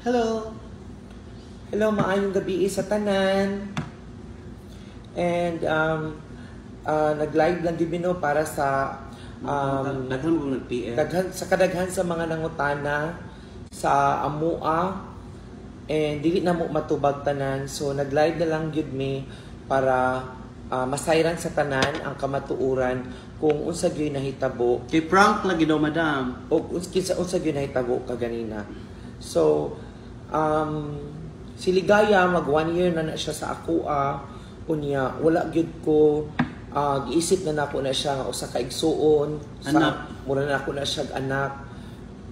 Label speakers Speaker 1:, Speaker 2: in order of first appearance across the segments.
Speaker 1: Hello. Hello, maayong gabi sa tanan. And nag-live lang din no para sa
Speaker 2: daghan mo nag-PM.
Speaker 1: sa kadaghan sa mga nangutana sa amua and dili na mo matubag tanan. So nag-live na lang gyud mi para masayran sa tanan ang kamatuuran kung unsa gyud nahitabo.
Speaker 2: Kay prank lagi daw, madam.
Speaker 1: O unsa gyud nahitabo kaganina. So si Ligaya mag 1 year na siya sa akoa unya wala gyud ko giisip na nako na siya nga usa ka igsuon sa mura na ako na siya anak,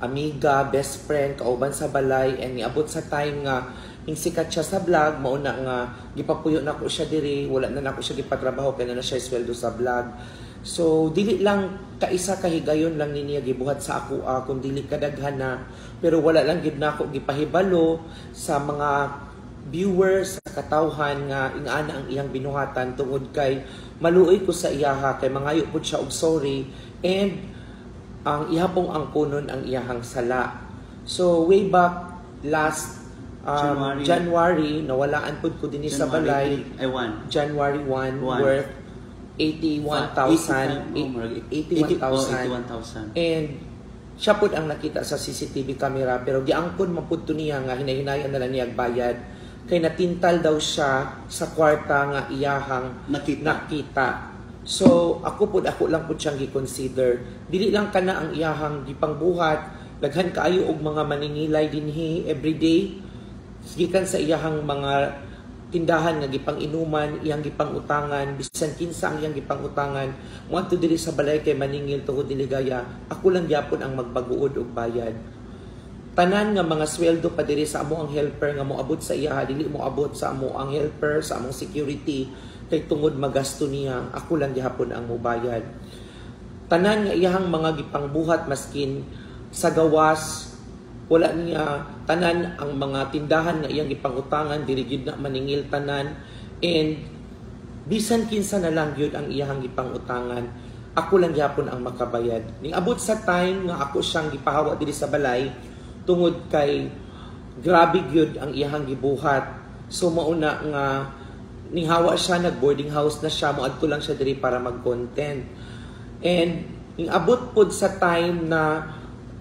Speaker 1: amiga, best friend, kauban sa balay, and niabot sa time nga ning sikat siya sa vlog, mao na nga gipapuyo na ko siya diri, wala na nako siya gipatrabaho kay na siya sweldo sa vlog. So dili lang kaisa ka higayon lang niya gibuhat sa ako kun dili kadaghan na, pero wala lang gid nako gipahibalo sa mga viewers sa katawhan nga ingana ang iyang binuhatan tungod kay maluoy ko sa iyaha kay mangayo pud siya og sorry and ang ihapong ang kunon ang iyahang sala. So way back last January nawalaan pud ko dinhi sa balay. January 1 worth 81,000 and siya pud ang nakita sa CCTV camera, pero giangkon man pud to niya nga hinay-hinayan na lang niya bayad kay natintal daw siya sa kwarta nga iyahang nakita. So ako lang pud siyang gi-consider. Dili lang kana ang iyahang gipangbuhat, daghan kaayo og mga maningilay dinhi everyday gikan sa iyahang mga tindahan nga gipang-inuman, iyang gipang-utangan, bisan kinsa ang iyang gipang-utangan, moadto diri sa balay kay maningil tungod ni Ligaya, ako lang gyapon ang magbaguod og bayad. Tanan nga mga sweldo pa diri sa amo ang helper nga moabot sa iya, dili mo abot sa amo ang helper, sa among security, kay tungod magasto niya, ako lang gyapon ang mobayad. Tanan nga iyang mga gipangbuhat maskin sa gawas, wala niya tanan ang mga tindahan nga iyang gipangutangan, diri gyud na maningil tanan, and bisan kinsa na lang gyud ang iyang gipangutangan, ako lang gyapon ang makabayad. Ning abot sa time nga ako siyang gipahawa diri sa balay tungod kay grabe gyud ang iyang gibuhat. So mauna nga ning hawa siya, nag boarding house na siya, moadto lang siya diri para mag-content. And ning abot pud sa time na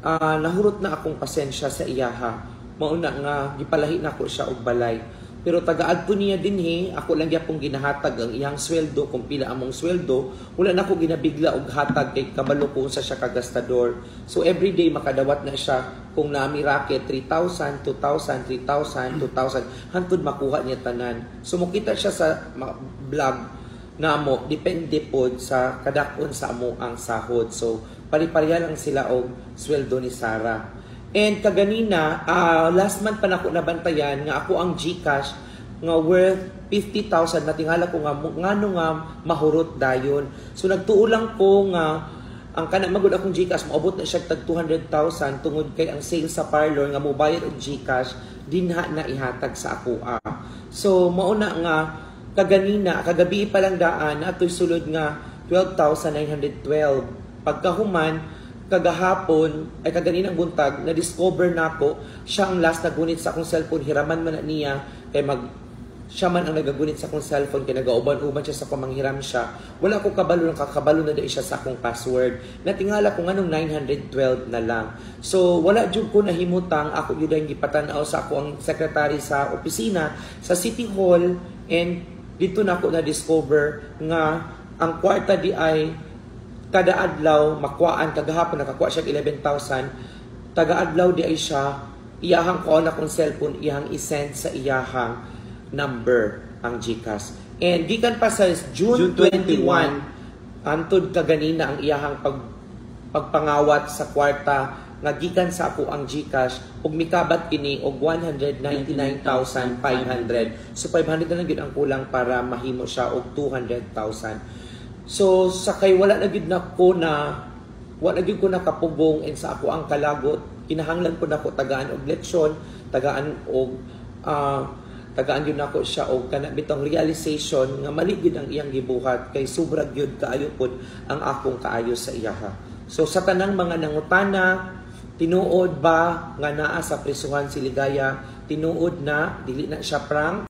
Speaker 1: nahurot na akong pasensya sa iyaha, mauna nga gipalahi na ko siya og balay. Pero tagaadto niya dinhi, ako lang gyapon ginahatag ang iyang sweldo kung pila among sweldo, wala na ko ginabigla og hatag kay kabalo ko sa siya kagastador. So everyday makadawat na siya kung naami racket 3,000, 2,000, 3,000, 2,000 hantod makuha niya tanan. So mukita siya sa vlog namo, depende pod sa kadakon sa amo ang sahod. So pari-pareha lang sila og sweldo ni Sarah. And kaganina, last month pa na ako nabantayan nga ako ang GCash nga worth 50,000 na tingala ko nga ngano nga mahurot dayon. So nagtuo ko nga ang kana magud akong GCash moabot na siya tag 200,000 tungod kay ang sales sa parlor nga mobayad og GCash dinha na ihatag sa ako. So mao na nga kaganina, kagabi pa lang daan atoy sulod nga 12,912. Pagkahuman kagahapon ay kaganinang buntag na-discover nako siya ang last nagunit sa akong cellphone, hiraman man na niya kay siya man ang nagagunit sa akong cellphone kay nagauban-uban siya sa pamanghiram siya. Wala ko kabalo, nakakabalo na dai siya sa akong password. Natingala ko nganong 912 na lang. So wala jud ko nahimutang, ako jud ang gipatan-aw sa ako ang secretary sa opisina sa City Hall, and dito nako na-discover nga ang kwarta di ay kada adlaw makuhaan. Kagahapon nakakuha siya 11,000. Taga-adlaw di ay siya iyahang kuha na kong cellphone, iyahang isend sa iyahang number ang GCash. And gikan pa sa June 21 antod kaganina ang iyahang pagpangawat sa kwarta nga gikan sa ako ang GCash ug mikabat kini og 199,500. So 500 na lang gyud ang kulang para mahimo siya og 200,000. So sakay wala na gyud ko nakapugong and sa ako ang kalagot, kinahanglan ko nako tagaan og leksyon, tagaan yun nako siya og kana bitong realization nga mali gyud ang iyang gibuhat kay sobra gyud kaayo pod ang akong kaayo sa iyaha. So sa tanang mga nangutana, tinuod ba nga naa sa prisuhan si Ligaya, tinuod na dili na siya prank?